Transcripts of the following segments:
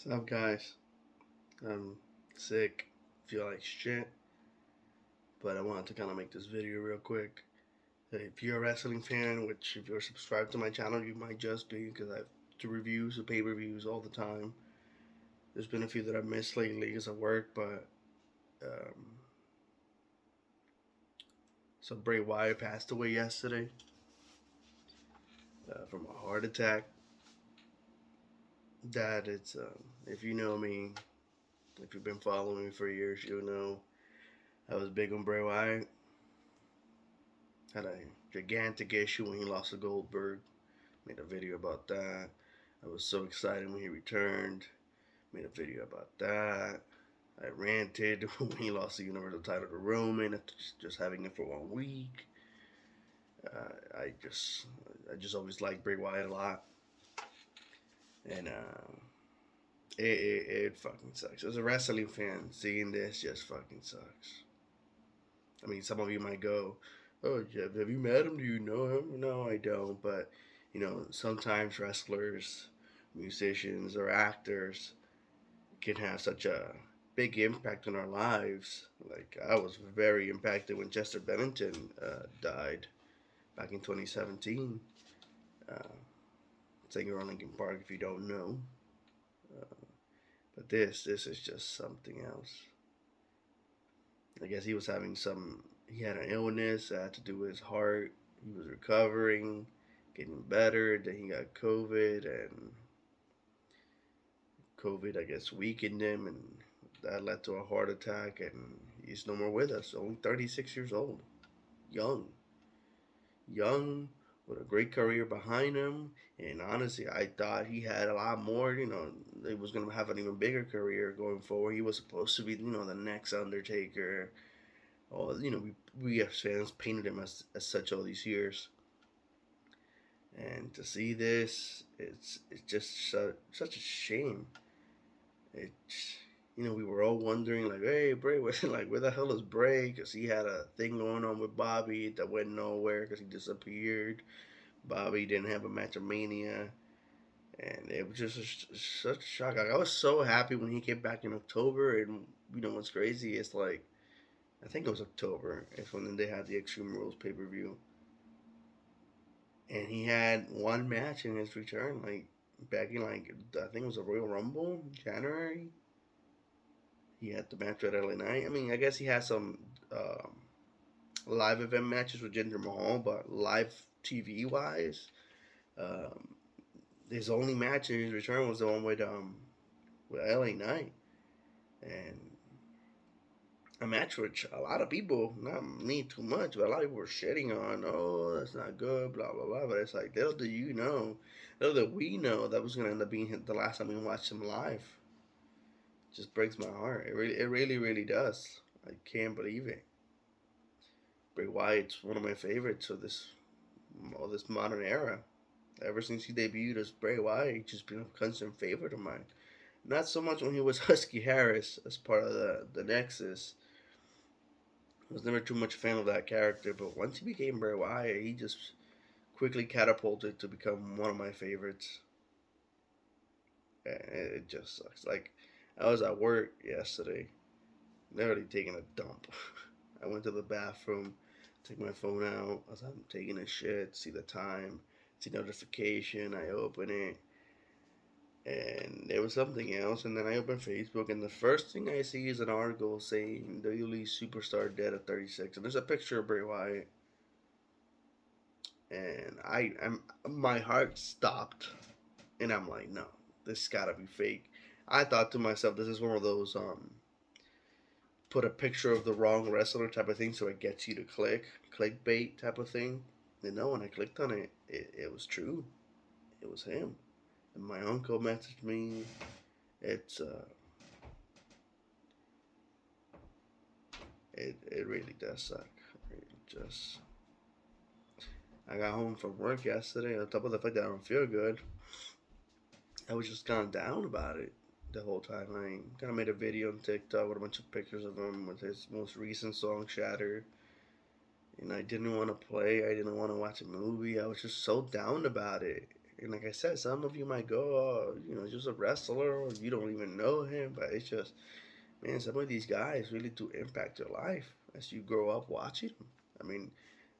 What's up, guys? I'm sick, feel like shit, but I wanted to kind of make this video real quick. If you're a wrestling fan, which if you're subscribed to my channel, you might just be, because I do reviews of pay-per-views all the time. There's been a few that I've missed lately because of work, but um, so Bray Wyatt passed away yesterday from a heart attack. That it's if you know me, if you've been following me for years, you'll know I was big on Bray Wyatt. Had a gigantic issue when he lost to Goldberg. Made a video about that. I was so excited when he returned. Made a video about that. I ranted when he lost the Universal title to Roman after just having it for 1 week. I just always liked Bray Wyatt a lot, and it fucking sucks. As a wrestling fan, seeing this just fucking sucks. I mean, some of you might go, "Oh, Jeff, have you met him? Do you know him?" No, I don't. But sometimes wrestlers, musicians, or actors can have such a big impact on our lives. Like I was very impacted when Chester Bennington died back in 2017. Uh, Singer on Linkin Park, if you don't know. Uh, but this is just something else. I guess he was having some. He had an illness that had to do with his heart. He was recovering, getting better. Then he got COVID, and COVID, I guess, weakened him, and that led to a heart attack. And he's no more with us. Only 36 years old, young, young, with a great career behind him. And honestly, I thought he had a lot more. He was gonna have an even bigger career going forward. He was supposed to be, the next Undertaker. Oh, we as fans painted him as such all these years, and to see this, it's just such a shame. It's we were all wondering like, hey, Bray, where the hell is Bray? Because he had a thing going on with Bobby that went nowhere because he disappeared. Bobby didn't have a match of Mania, and it was just such a shock. Like, I was so happy when he came back in October, and what's crazy is like I think it was October. It's when they had the Extreme Rules pay-per-view, and he had one match in his return, like back in like I think it was a Royal Rumble January. He had the match with LA Knight. I mean, I guess he had some live event matches with Jinder Mahal, but live TV wise, um, his only match in his return was the one with LA Knight, and a match which a lot of people, not me too much, but a lot of people were shitting on. Oh, that's not good, blah blah blah. But it's like little do you know, little did we know that was gonna end up being the last time we watched him live. It just breaks my heart. It really does. I can't believe it. Bray Wyatt's one of my favorites of this modern era. Ever since he debuted as Bray Wyatt, he's just been a constant favorite of mine. Not so much when he was Husky Harris as part of the Nexus. I was never too much a fan of that character, but once he became Bray Wyatt, he just quickly catapulted to become one of my favorites. And it just sucks. Like, I was at work yesterday, literally taking a dump. I went to the bathroom, took my phone out. I was taking a shit, see the time, see notification. I open it, and there was something else. And then I open Facebook, and the first thing I see is an article saying WWE superstar dead at 36, and there's a picture of Bray Wyatt. And my heart stopped, and I'm like, no, this gotta be fake. I thought to myself, this is one of those put a picture of the wrong wrestler type of thing, so it gets you to clickbait type of thing. And no, when I clicked on it, it was true. It was him. And my uncle messaged me. It's it really does suck. It just I got home from work yesterday. On top of the fact that I don't feel good, I was just kind of down about it the whole time. I kind of made a video on TikTok with a bunch of pictures of him with his most recent song, Shatter. And I didn't want to play. I didn't want to watch a movie. I was just so down about it. And like I said, some of you might go, oh, just a wrestler, or you don't even know him. But it's just, man, some of these guys really do impact your life as you grow up watching them. I mean,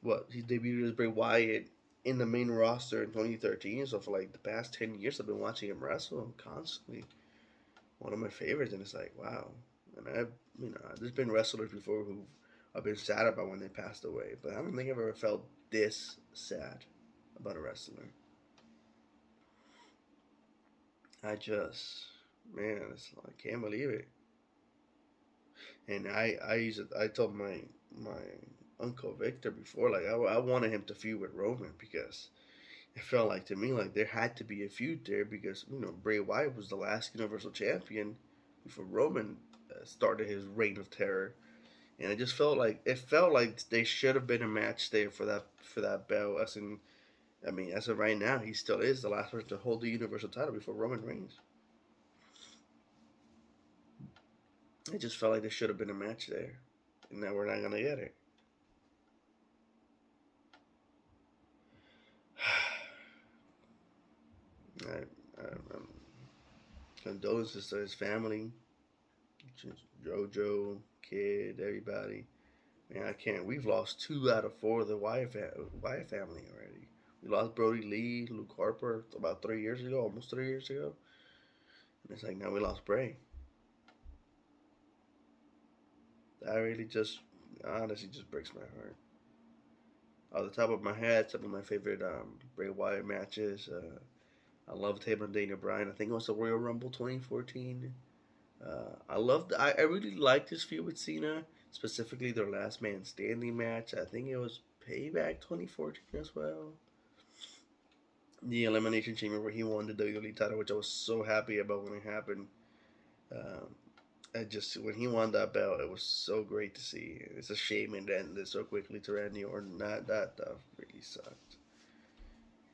what he debuted as Bray Wyatt in the main roster in 2013. So for like the past 10 years, I've been watching him wrestle constantly. One of my favorites, and it's like, wow. And there's been wrestlers before who I've been sad about when they passed away, but I don't think I've ever felt this sad about a wrestler. I just, man, I can't believe it. And I told my uncle Victor before, like I wanted him to feud with Roman because it felt like to me like there had to be a feud there because Bray Wyatt was the last Universal Champion before Roman started his reign of terror, and it felt like they should have been a match there for that belt. As of right now, he still is the last person to hold the Universal title before Roman Reigns. It just felt like there should have been a match there, and now we're not gonna get it. I condolences to his family, JoJo, kid, everybody. Man, I can't. We've lost 2 out of 4 of the Wyatt family already. We lost Brody Lee, Luke Harper about 3 years ago, almost 3 years ago. And it's like now we lost Bray. That really just, honestly, just breaks my heart. Off the top of my head, some of my favorite Bray Wyatt matches. I loved him and Daniel Bryan. I think it was the Royal Rumble 2014. I really liked his feud with Cena, specifically their Last Man Standing match. I think it was Payback 2014 as well. The Elimination Chamber where he won the WWE title, which I was so happy about when it happened. Um, I just when he won that belt, it was so great to see. It's a shame it ended so quickly to Randy Orton. That really sucked.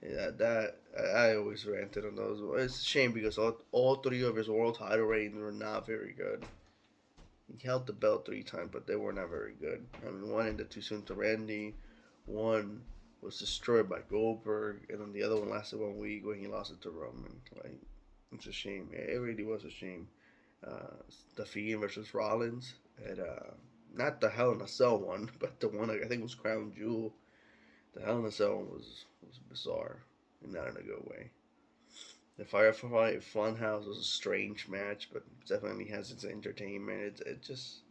Yeah, that I always ranted on those. It's a shame because all 3 of his world title reigns were not very good. He held the belt 3 times, but they were not very good. I mean, one ended too soon to Randy, one was destroyed by Goldberg, and then the other one lasted 1 week when he lost it to Roman. Like, it's a shame. It really was a shame. The Fiend versus Rollins at not the Hell in a Cell one, but the one I think was Crown Jewel. The Hell in a Cell one was bizarre, and not in a good way. The Firefly Funhouse was a strange match, but definitely has its entertainment. It just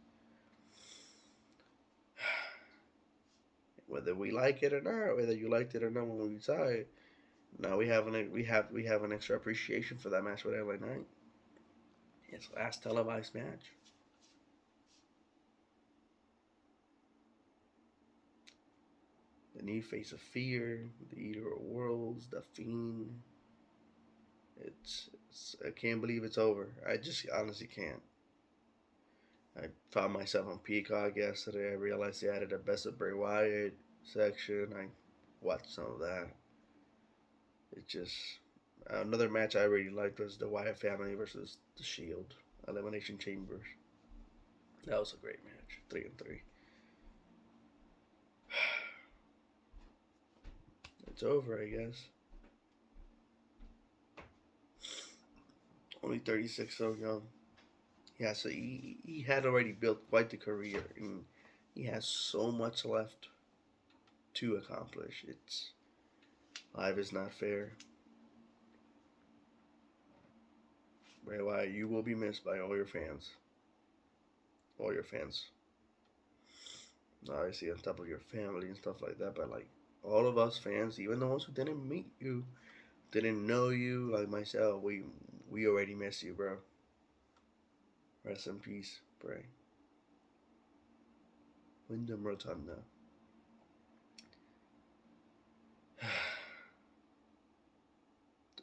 whether we like it or not, whether you liked it or not when we saw it. Now we have an extra appreciation for that match with LA Knight. His last televised match. The new face of fear, the eater of worlds, the fiend. I can't believe it's over. I just honestly can't. I found myself on Peacock yesterday. I realized they added a Best of Bray Wyatt section. I watched some of that. It just another match I really liked was the Wyatt family versus the Shield Elimination Chambers. That was a great match. 3-3. It's over, I guess. Only 36, so young. Yeah, so he had already built quite the career, and he has so much left to accomplish. It's life is not fair. Bray Wyatt, you will be missed by all your fans. All your fans. Obviously, on top of your family and stuff like that, but like all of us fans, even the ones who didn't meet you, didn't know you, like myself, we already miss you, bro. Rest in peace, Bray. Wyndham Rotunda.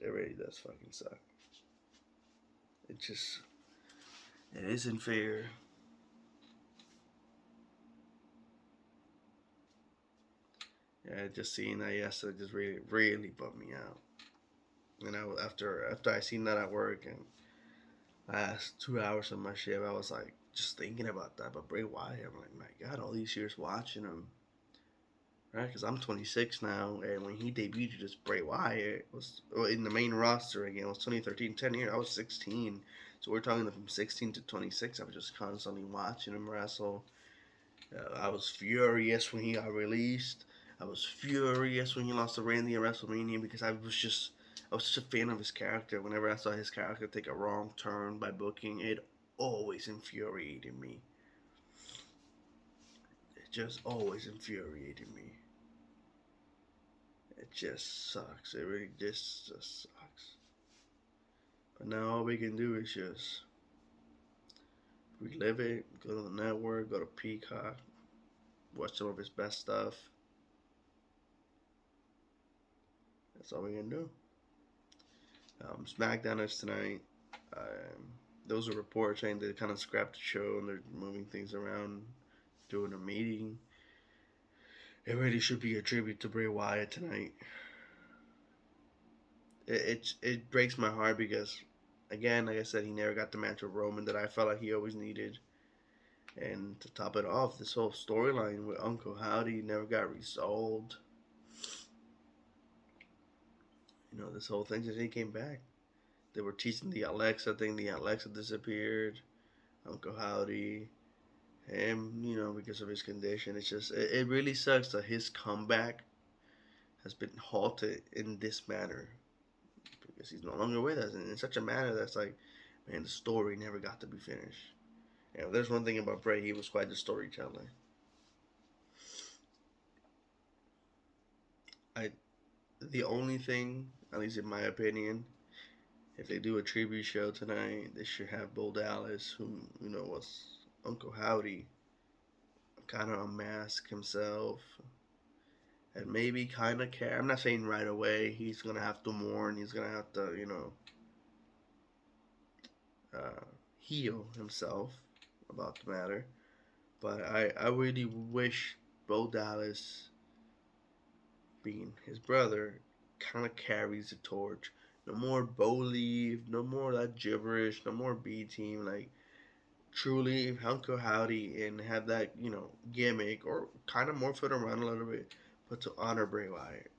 It really does fucking suck. It just, it isn't fair. Yeah, just seeing that yesterday just really, really bummed me out. And after I seen that at work and last 2 hours of my shift, I was like just thinking about that. But Bray Wyatt, I'm like, my God, all these years watching him right? Because I'm 26 now, and when he debuted as Bray Wyatt, was in the main roster again. It was 2013, 10 years. I was 16, so we're talking from 16 to 26. I was just constantly watching him wrestle. I was furious when he got released. I was furious when he lost to Randy at WrestleMania because I was such a fan of his character. Whenever I saw his character take a wrong turn by booking, it always infuriated me. It just always infuriated me. It just sucks. It really just sucks. But now all we can do is just relive it, go to the network, go to Peacock, watch some of his best stuff. That's all we can do. SmackDown is tonight. Um, there was a report saying they kind of scrapped the show and they're moving things around, doing a meeting. It really should be a tribute to Bray Wyatt tonight. It breaks my heart because, again, like I said, he never got the match with Roman that I felt like he always needed. And to top it off, this whole storyline with Uncle Howdy never got resolved. You know, this whole thing since he came back. They were teasing the Alexa thing. The Alexa disappeared. Uncle Howdy, him, because of his condition. It really sucks that his comeback has been halted in this manner because he's no longer with us, and in such a manner that's like, man, the story never got to be finished. And if there's one thing about Bray, he was quite the storyteller. I the only thing, at least in my opinion, if they do a tribute show tonight, they should have Bo Dallas, who was Uncle Howdy, kind of unmask himself, and maybe kind of care. I'm not saying right away he's gonna have to mourn. He's gonna have to, heal himself about the matter. But I really wish Bo Dallas, being his brother, kind of carries the torch. No more Bo leave. No more that gibberish. No more B team. Like, truly Uncle Howdy and have that, gimmick or kind of morph it around a little bit, but to honor Bray Wyatt.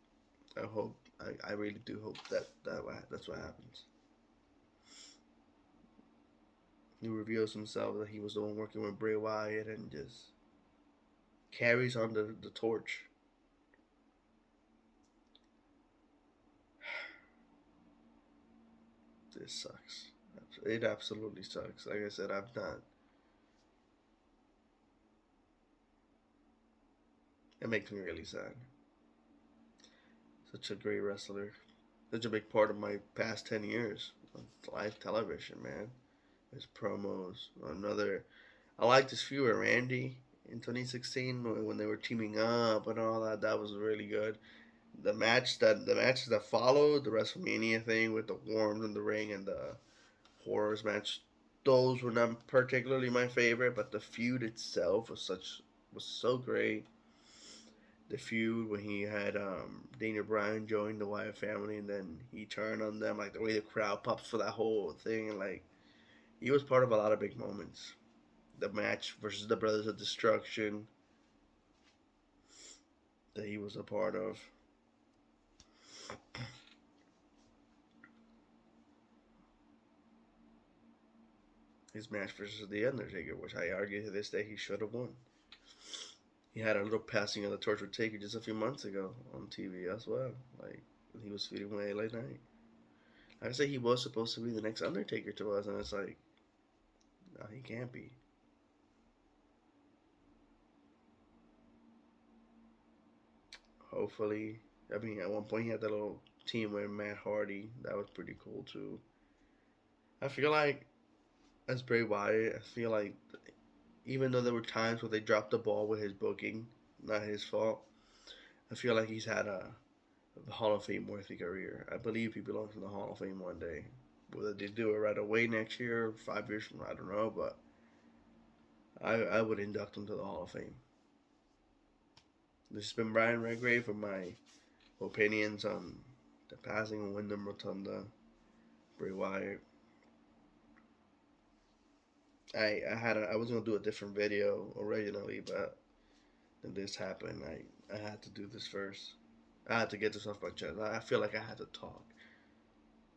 I hope. I really do hope that's what happens. He reveals himself that he was the one working with Bray Wyatt and just carries on the torch. This sucks. It absolutely sucks. Like I said, I've not. It makes me really sad. Such a great wrestler. Such a big part of my past 10 years of live television, man. His promos. I liked his feud with Randy in 2016 when they were teaming up and all that. That was really good. The matches that followed, the WrestleMania thing with the Worms in the ring and the Horrors match, those were not particularly my favorite, but the feud itself was so great. The feud when he had Daniel Bryan join the Wyatt family and then he turned on them, like the way the crowd pops for that whole thing, and like he was part of a lot of big moments. The match versus the Brothers of Destruction that he was a part of. His match versus The Undertaker, which I argue to this day he should have won. He had a little passing of the torch with Taker just a few months ago on TV as well. Like, he was feuding with LA Knight. I say he was supposed to be the next Undertaker to us, and it's like, no, he can't be. Hopefully, I mean, at one point he had that little team with Matt Hardy. That was pretty cool too. I feel like, as Bray Wyatt, I feel like even though there were times where they dropped the ball with his booking, not his fault, I feel like he's had a Hall of Fame worthy career. I believe he belongs in the Hall of Fame one day. Whether they do it right away next year, 5 years from now, I don't know, but I would induct him to the Hall of Fame. This has been Brian Redgrave for my opinions on the passing of Wyndham Rotunda, Bray Wyatt. I was gonna do a different video originally, but then this happened. I had to do this first. I had to get this off my chest. I feel like I had to talk.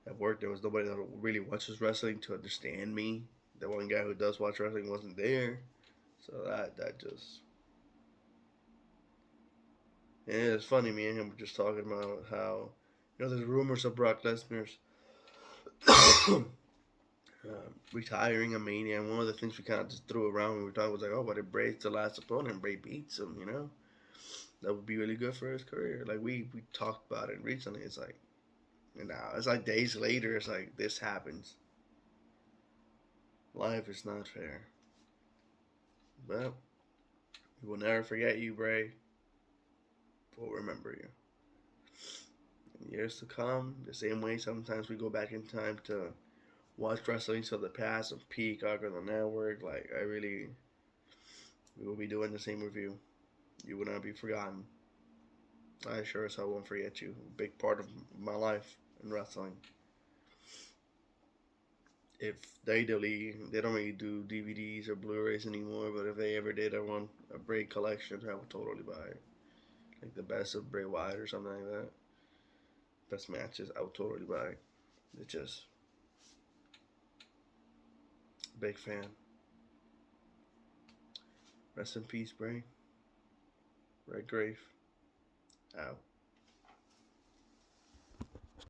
At work, there was nobody that really watches wrestling to understand me. The one guy who does watch wrestling wasn't there, so that just. And it's funny, me and him were just talking about how, there's rumors of Brock Lesnar's retiring a Mania, and one of the things we kind of just threw around when we were talking was like, oh, but if Bray's the last opponent, Bray beats him, that would be really good for his career. Like we talked about it recently. It's like, and now it's like days later. It's like this happens. Life is not fair. But we will never forget you, Bray. We'll remember you. In years to come, the same way sometimes we go back in time to watch wrestling to the past of Peacock or the network. Like we will be doing the same review. You will not be forgotten. I sure as hell won't forget you. A big part of my life in wrestling. If they don't really do DVDs or Blu-rays anymore, but if they ever did, I want a Bray collection. I would totally buy it. Like the best of Bray Wyatt or something like that. Best matches, I would totally buy it. It's just big fan. Rest in peace, Bray. Red Grave. Out.